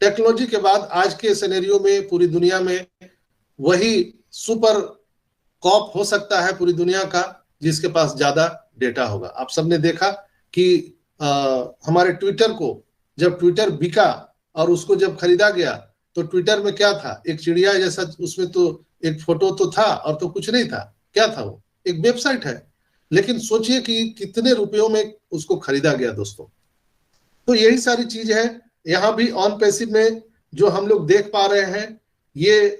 Technology के बाद आज के सिनेरियो में पूरी दुनिया में वही सुपर कॉप हो सकता है पूरी दुनिया का जिसके पास ज्यादा डेटा होगा। आप सबने देखा कि हमारे ट्विटर को, जब ट्विटर बिका और उसको जब खरीदा गया तो ट्विटर में क्या था, एक चिड़िया जैसा, उसमें तो एक फोटो तो था और तो कुछ नहीं था। क्या था वो? एक वेबसाइट है। लेकिन सोचिए कि कितने रुपयों में उसको खरीदा गया दोस्तों। तो यही सारी चीज है यहाँ भी ऑन पैसिव में जो हम लोग देख पा रहे हैं। ये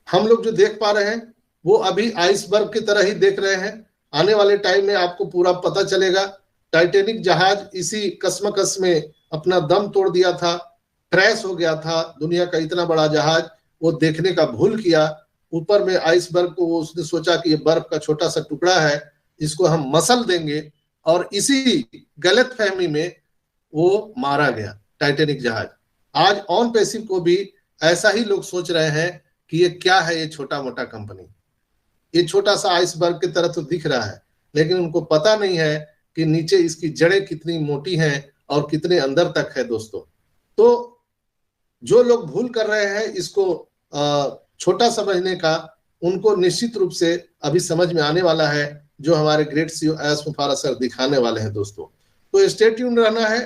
हम लोग जो देख पा रहे हैं वो अभी आइसबर्ग की तरह ही देख रहे हैं। आने वाले टाइम में आपको पूरा पता चलेगा। टाइटैनिक जहाज इसी कसमकस में अपना दम तोड़ दिया था, क्रैश हो गया था। दुनिया का इतना बड़ा जहाज वो देखने का भूल किया। ऊपर में आइसबर्ग को उसने सोचा कि ये बर्फ का छोटा सा टुकड़ा है, इसको हम मसल देंगे, और इसी गलत फहमी में वो मारा गया टाइटैनिक जहाज। आज ऑन पैसिव को भी ऐसा ही लोग सोच रहे हैं कि ये क्या है, ये छोटा मोटा कंपनी, ये छोटा सा आइसबर्ग की तरह तो दिख रहा है, लेकिन उनको पता नहीं है कि नीचे इसकी जड़ें कितनी मोटी हैं और कितने अंदर तक है दोस्तों। तो जो लोग भूल कर रहे हैं इसको छोटा समझने का, उनको निश्चित रूप से अभी समझ में आने वाला है, जो हमारे ग्रेट सीईओ एस मुफारा सर दिखाने वाले हैं दोस्तों। तो स्टे ट्यून रहना है,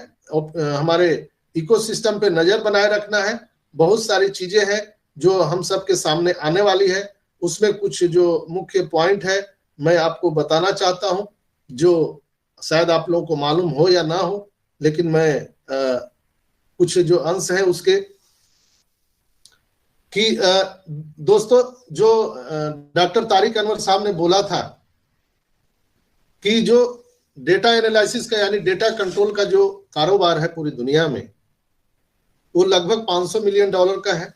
हमारे इकोसिस्टम पे नजर बनाए रखना है। बहुत सारी चीजें हैं जो हम सबके सामने आने वाली है। उसमें कुछ जो मुख्य पॉइंट है मैं आपको बताना चाहता हूं, जो शायद आप लोगों को मालूम हो या ना हो, लेकिन मैं कुछ जो अंश है उसके कि दोस्तों जो डॉक्टर तारिक अनवर साहब ने बोला था कि जो डेटा एनालिसिस का यानी डेटा कंट्रोल का जो कारोबार है पूरी दुनिया में, वो लगभग $500 मिलियन का है,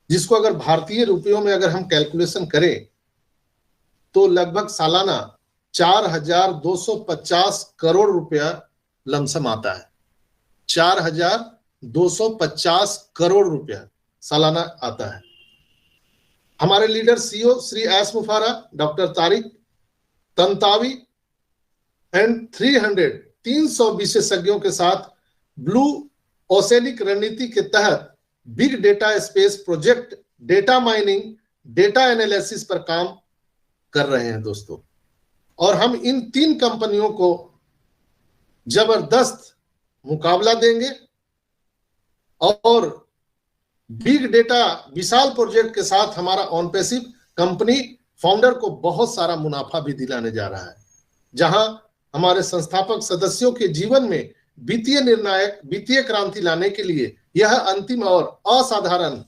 जिसको अगर भारतीय रुपयों में अगर हम कैलकुलेशन करें तो लगभग सालाना 4,250 करोड़ रुपया लमसम आता है। 4,250 करोड़ रुपया सालाना आता है। हमारे leader CEO Shri S Mufara, doctor Tariq, Tantawi and 300 विशेषज्ञों के साथ ब्लू ओसेनिक रणनीति के तहत big data space project, data mining, data analysis पर काम कर रहे हैं दोस्तों। और हम इन 3 कंपनियों को जबरदस्त मुकाबला देंगे और बिग डेटा विशाल प्रोजेक्ट के साथ हमारा ऑन पैसिव कंपनी फाउंडर को बहुत सारा मुनाफा भी दिलाने जा रहा है, जहां हमारे संस्थापक सदस्यों के जीवन में वित्तीय निर्णायक, वित्तीय क्रांति लाने के लिए यह अंतिम और असाधारण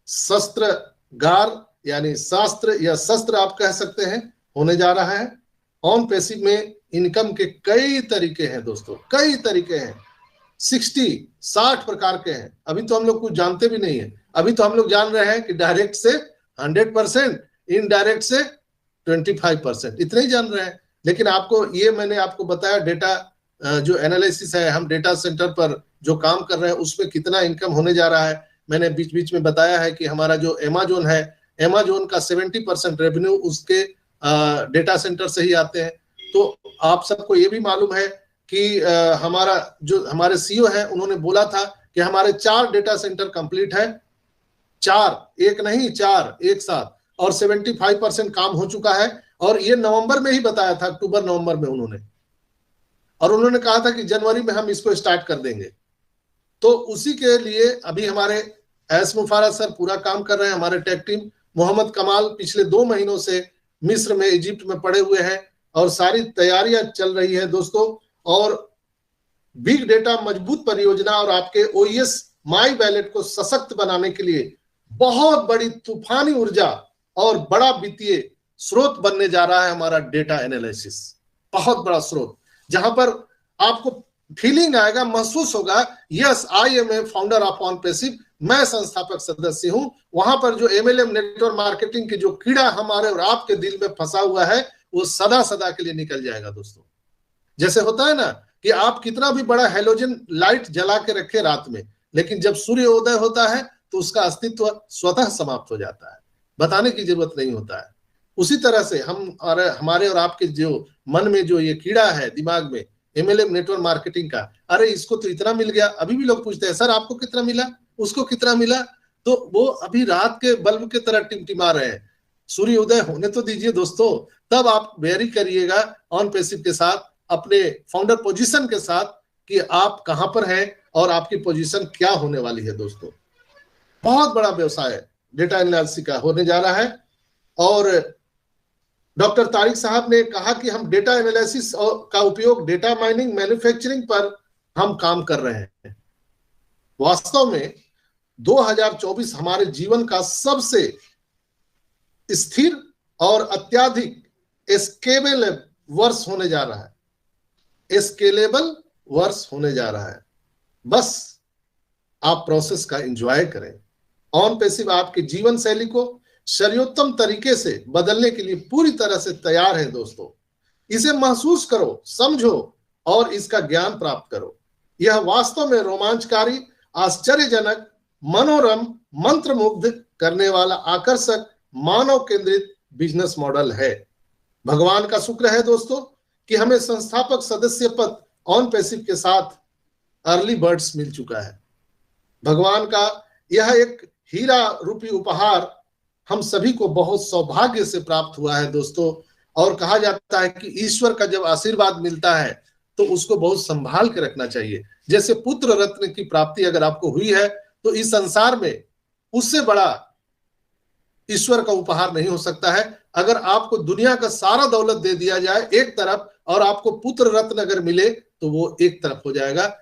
शस्त्रागार यानी शास्त्र या शस्त्र आप कह सकते हैं होने जा रहा है। ऑन पैसिव में इनकम के कई तरीके हैं दोस्तों, कई तरीके हैं, 60 प्रकार के हैं। अभी तो हम लोग कुछ जानते भी नहीं है। अभी तो हम लोग जान रहे हैं कि डायरेक्ट से 100%, इनडायरेक्ट से 25%, इतने ही जान रहे हैं। लेकिन आपको ये मैंने आपको बताया डेटा जो एनालिसिस है, हम डेटा सेंटर पर जो काम कर रहे हैं उसमें कितना इनकम होने जा रहा है। मैंने बीच बीच में बताया है कि हमारा जो अमेज़न है, अमेज़न का 70% रेवेन्यू उसके डेटा सेंटर से ही आते हैं। तो आप सबको ये भी मालूम है कि हमारा जो हमारे सीईओ है उन्होंने बोला था कि हमारे 4 डेटा सेंटर कंप्लीट है, 4, एक नहीं 4 एक साथ, और 75% काम हो चुका है। और ये नवंबर में ही बताया था, अक्टूबर नवंबर में उन्होंने, और उन्होंने कहा था कि जनवरी में हम इसको स्टार्ट कर देंगे। तो उसी के लिए अभी हमारे एस मुफारा सर पूरा काम कर रहे हैं। हमारे टेक टीम मोहम्मद कमाल पिछले 2 महीनों से मिस्र में, इजिप्ट में पड़े हुए हैं और सारी तैयारियां चल रही है दोस्तों। और बिग डेटा मजबूत परियोजना और आपके ओईएस माई वैलेट को सशक्त बनाने के लिए बहुत बड़ी तूफानी ऊर्जा और बड़ा वित्तीय स्रोत बनने जा रहा है हमारा डेटा एनालिसिस। बहुत बड़ा स्रोत, जहां पर आपको फीलिंग आएगा, महसूस होगा, yes I am a founder of OnPassive, मैं संस्थापक सदस्य हूं। वहां पर जो एमएलएम नेटवर्क मार्केटिंग की जो कीड़ा हमारे और आपके दिल में फंसा हुआ है वो सदा सदा के लिए निकल जाएगा दोस्तों। जैसे होता है ना कि आप कितना भी बड़ा हेलोजन लाइट जला के रखे रात में, लेकिन जब सूर्योदय होता है तो उसका अस्तित्व स्वतः समाप्त हो जाता है, बताने की जरूरत नहीं होता है। उसी तरह से हम और हमारे और आपके जो मन में जो ये कीड़ा है दिमाग में, MLM नेटवर्क मार्केटिंग का, अरे इसको तो इतना मिल गया। अभी भी लोग पूछते हैं सर आपको कितना मिला, उसको कितना मिला, तो वो अभी रात के बल्ब के तरह टिमटिमा रहे हैं। सूर्य उदय होने तो दीजिए दोस्तों, तब आप वेरी करिएगा ऑन पैसिव के साथ, अपने फाउंडर पोजीशन के साथ, कि आप कहां पर हैं और आपकी पोजीशन क्या होने वाली है। दोस्तों बहुत बड़ा व्यवसाय डेटा एनालिसिस का होने जा रहा है। और डॉक्टर तारिक साहब ने कहा कि हम डेटा एनालिसिस का उपयोग डेटा माइनिंग, मैन्युफैक्चरिंग पर हम काम कर रहे हैं। वास्तव में 2024 हमारे जीवन का सबसे स्थिर और अत्यधिक स्केलेबल वर्ष होने जा रहा है। स्केलेबल वर्ष होने जा रहा है। बस आप प्रोसेस का एंजॉय करें। ऑन पैसिव आपके जीवन शैली को सर्वोत्तम तरीके से बदलने के लिए पूरी तरह से तैयार है। दोस्तों इसे महसूस करो, समझो और इसका ज्ञान प्राप्त करो। यह वास्तव में रोमांचकारी, आश्चर्यजनक, मनोरम, मंत्रमुग्ध करने वाला, आकर्षक, मानव केंद्रित बिजनेस मॉडल है। भगवान का शुक्र है दोस्तों कि हमें संस्थापक सदस्य पद ऑन पैसिव के साथ अर्ली बर्ड्स मिल चुका है। भगवान का यह एक हीरा रूपी उपहार हम सभी को बहुत सौभाग्य से प्राप्त हुआ है दोस्तों। और कहा जाता है कि ईश्वर का जब आशीर्वाद मिलता है तो उसको बहुत संभाल के रखना चाहिए। जैसे पुत्र रत्न की प्राप्ति अगर आपको हुई है तो इस संसार में उससे बड़ा ईश्वर का उपहार नहीं हो सकता है। अगर आपको दुनिया का सारा दौलत दे दिया जाए एक तरफ और आपको पुत्र रत्न अगर मिले तो वो एक तरफ हो जाएगा।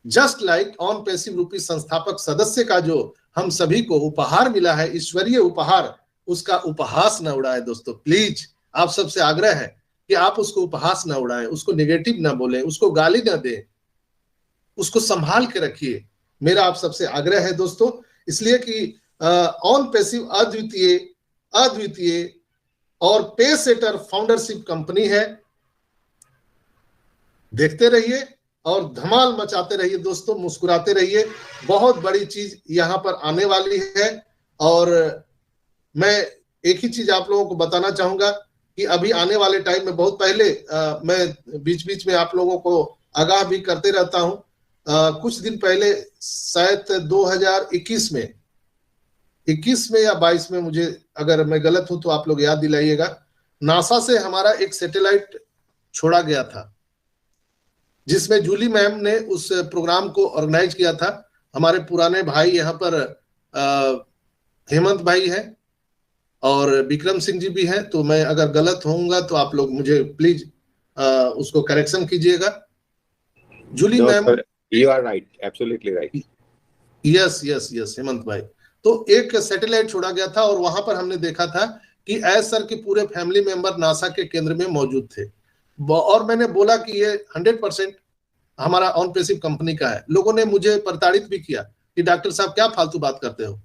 जस्ट लाइक ऑन पैसिव रूपी संस्थापक सदस्य का जो हम सभी को उपहार मिला है, ईश्वरीय उपहार, उसका उपहास न उड़ाए दोस्तों। प्लीज आप सबसे आग्रह है कि आप उसको उपहास न उड़ाएं, उसको नेगेटिव ना बोलें, उसको गाली ना दें, उसको संभाल के रखिए। मेरा आप सबसे आग्रह है दोस्तों, इसलिए कि ऑन पैसिव अद्वितीय और पे सेटर फाउंडरशिप कंपनी है। देखते रहिए और धमाल मचाते रहिए दोस्तों, मुस्कुराते रहिए। बहुत बड़ी चीज यहां पर आने वाली है। और मैं एक ही चीज आप लोगों को बताना चाहूंगा कि अभी आने वाले टाइम में, बहुत पहले मैं बीच बीच में आप लोगों को आगाह भी करते रहता हूं। कुछ दिन पहले शायद 2021 में 21 में या 22 में, मुझे अगर मैं गलत हूं तो आप लोग याद दिलाइएगा, नासा से हमारा एक सैटेलाइट छोड़ा गया था जिसमें जूली मैम ने उस प्रोग्राम को ऑर्गेनाइज किया था। हमारे पुराने भाई यहाँ पर हेमंत भाई हैं और विक्रम सिंह जी भी हैं। तो मैं अगर गलत होऊंगा तो आप लोग मुझे प्लीज उसको करेक्शन कीजिएगा। Julie ma'am, you are right, absolutely right. Yes yes yes Hemant भाई। तो एक सैटेलाइट छोड़ा गया था और वहां पर हमने देखा था कि एस सर के पूरे फैमिली मेंबर नासा के केंद्र में मौजूद थे। और मैंने बोला कि ये 100% हमारा ऑन पैसिव कंपनी का है। लोगों ने मुझे प्रताड़ित भी किया कि डॉक्टर साहब क्या फालतू बात करते हो,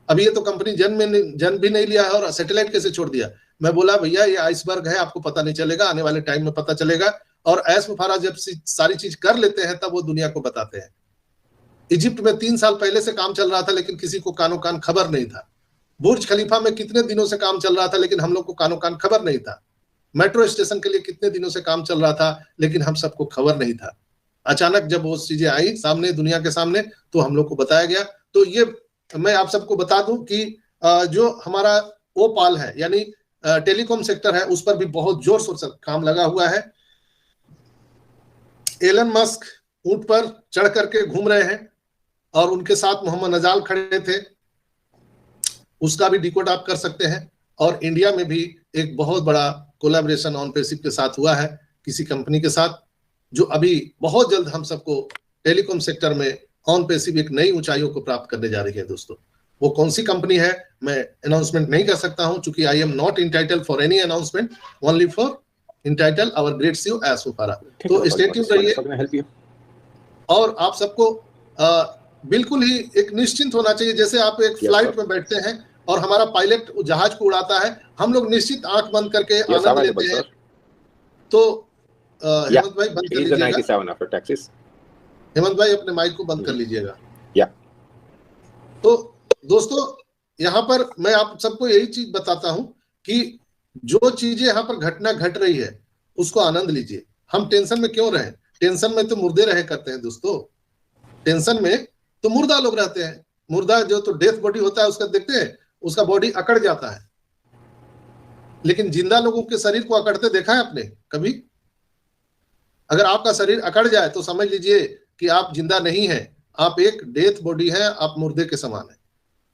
अभी ये तो कंपनी जन्म भी नहीं लिया है और सैटेलाइट कैसे छोड़ दिया। मैं बोला भैया ये आइसबर्ग है, आपको पता नहीं चलेगा, आने वाले टाइम में पता चलेगा। और ऐश मुफारा जब सारी चीज कर लेते हैं तब वो दुनिया को बताते हैं। इजिप्ट में 3 साल पहले से काम चल रहा था लेकिन किसी को कानो कान खबर नहीं था। बुर्ज खलीफा में कितने दिनों से काम चल रहा था लेकिन हम लोग को कानो कान खबर नहीं था। मेट्रो स्टेशन के लिए कितने दिनों से काम चल रहा था लेकिन हम सबको खबर नहीं था। अचानक जब वो चीजें आई सामने, दुनिया के सामने, तो हम लोग को बताया गया। तो ये मैं आप सबको बता दूं कि जो हमारा ओपाल है यानी टेलीकॉम सेक्टर है, उस पर भी बहुत जोर शोर से काम लगा हुआ है। एलन मस्क ऊंट पर चढ़ करके घूम रहे हैं और उनके साथ मोहम्मद नजाल खड़े थे, उसका भी डिकोड आप कर सकते हैं। और इंडिया में भी एक बहुत बड़ा कोलैबोरेशन ऑन पैसिव के साथ हुआ है किसी कंपनी के साथ, जो अभी बहुत जल्द हम सबको टेलीकॉम सेक्टर में ऑन पैसिव एक नई ऊंचाइयों को प्राप्त करने जा रही है दोस्तों। वो कौन सी कंपनी है मैं अनाउंसमेंट नहीं कर सकता हूं, क्योंकि I am not entitle for any announcement, only for entitle our great CEO S Mufara. तो स्टे ट्यून्ड रहिए। और आप सबको बिल्कुल ही एक निश्चिंत होना चाहिए। जैसे आप एक फ्लाइट में बैठते हैं और हमारा पायलट जहाज को उड़ाता है, हम लोग निश्चित आंख बंद करके आनंद लेते हैं। तो हेमंत भाई बंद कर लीजिएगा। हेमंत भाई अपने माइक को बंद कर लीजिएगा। तो दोस्तों यहाँ पर मैं आप सबको यही चीज बताता हूं कि जो चीजें यहाँ पर घटना घट रही है उसको आनंद लीजिए। हम टेंशन में क्यों रहे? टेंशन में तो मुर्दे रहे करते हैं दोस्तों, टेंशन में तो मुर्दा लोग रहते हैं। मुर्दा जो तो डेथ बॉडी होता है उसका देखते हैं, उसका बॉडी अकड़ जाता है, लेकिन जिंदा लोगों के शरीर को अकड़ते देखा है आपने कभी? अगर आपका शरीर अकड़ जाए तो समझ लीजिए कि आप जिंदा नहीं है, आप एक डेथ बॉडी है, आप मुर्दे के समान है।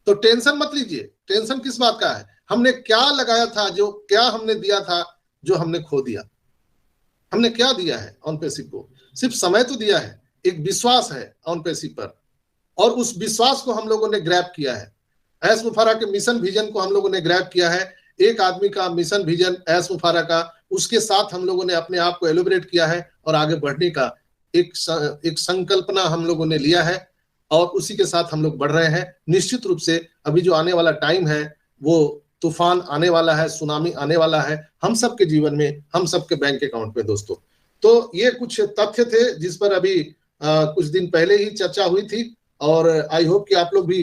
तो टेंशन मत लीजिए। टेंशन किस बात का है? हमने क्या लगाया था, जो क्या हमने दिया था जो हमने खो दिया? हमने क्या दिया है ऑन पैसिव को? सिर्फ समय तो दिया है, एक विश्वास है ऑन पैसिव पर, और उस विश्वास को हम लोगों ने ग्रैब किया है। एस मुफारा के मिशन विजन को हम लोगों ने ग्रैब किया है। एक आदमी का मिशन विजन एस मुफारा का, उसके साथ हम लोगों ने अपने आप को एलोबरेट किया है और आगे बढ़ने का एक संकल्पना हम लोगों ने लिया है, और उसी के साथ हम लोग बढ़ रहे हैं। निश्चित रूप से अभी जो आने वाला टाइम है वो तूफान आने वाला है, सुनामी आने वाला है हम सबके जीवन में, हम सबके बैंक अकाउंट में दोस्तों। तो ये कुछ तथ्य थे जिस पर अभी कुछ दिन पहले ही चर्चा हुई थी, और आई होप कि आप लोग भी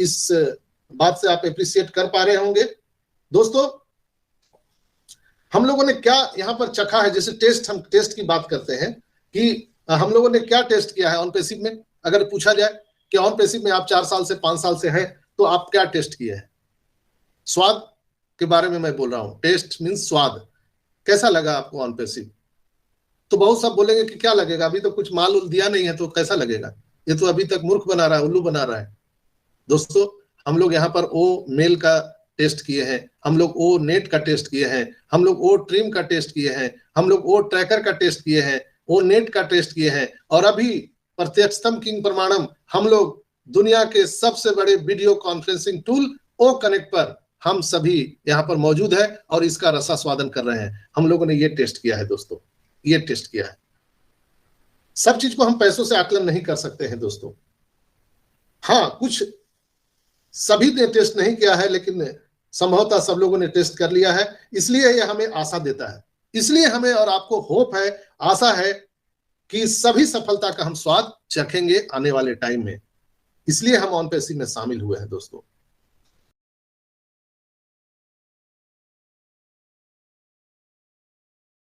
इस बात से आप एप्रिशिएट कर पा रहे होंगे। दोस्तों, हम लोगों ने क्या यहाँ पर चखा है, जैसे टेस्ट, हम टेस्ट की बात करते हैं कि हम लोगों ने क्या टेस्ट किया है ऑन पैसिव में। अगर पूछा जाए कि ऑन पैसिव में आप 4 साल से 5 साल से हैं, तो आप क्या टेस्ट किए हैं? स्वाद के बारे में मैं बोल रहा हूं। टेस्ट मीन्स स्वाद। कैसा लगा आपको ऑन पैसिव? तो बहुत सब बोलेंगे कि क्या लगेगा, अभी तो कुछ माल उल दिया नहीं है तो कैसा लगेगा, ये तो अभी तक मूर्ख बना रहा है, उल्लू बना रहा है। दोस्तों, हम लोग यहाँ पर ओ मेल का टेस्ट किए हैं, हम लोग ओ नेट का टेस्ट किए हैं, हम लोग ओ ट्रिम का टेस्ट किए हैं, हम लोग ओ ट्रैकर का टेस्ट किए हैं, ओ नेट का टेस्ट किए हैं, और अभी प्रत्यक्षतम किंग प्रमाणम हम लोग दुनिया के सबसे बड़े video conferencing tool O connect पर हम सभी यहाँ पर मौजूद है और इसका रसास्वादन कर रहे हैं। हम लोगों ने ये टेस्ट किया है दोस्तों, ये टेस्ट किया है। सब चीज को हम पैसों से आकलन नहीं कर सकते हैं दोस्तों। हाँ, कुछ सभी ने टेस्ट नहीं किया है, लेकिन संभवतः सब लोगों ने टेस्ट कर लिया है, इसलिए यह हमें आशा देता है, इसलिए हमें और आपको होप है, आशा है कि सभी सफलता का हम स्वाद चखेंगे आने वाले टाइम में। इसलिए हम ऑन पैसिव में शामिल हुए हैं दोस्तों।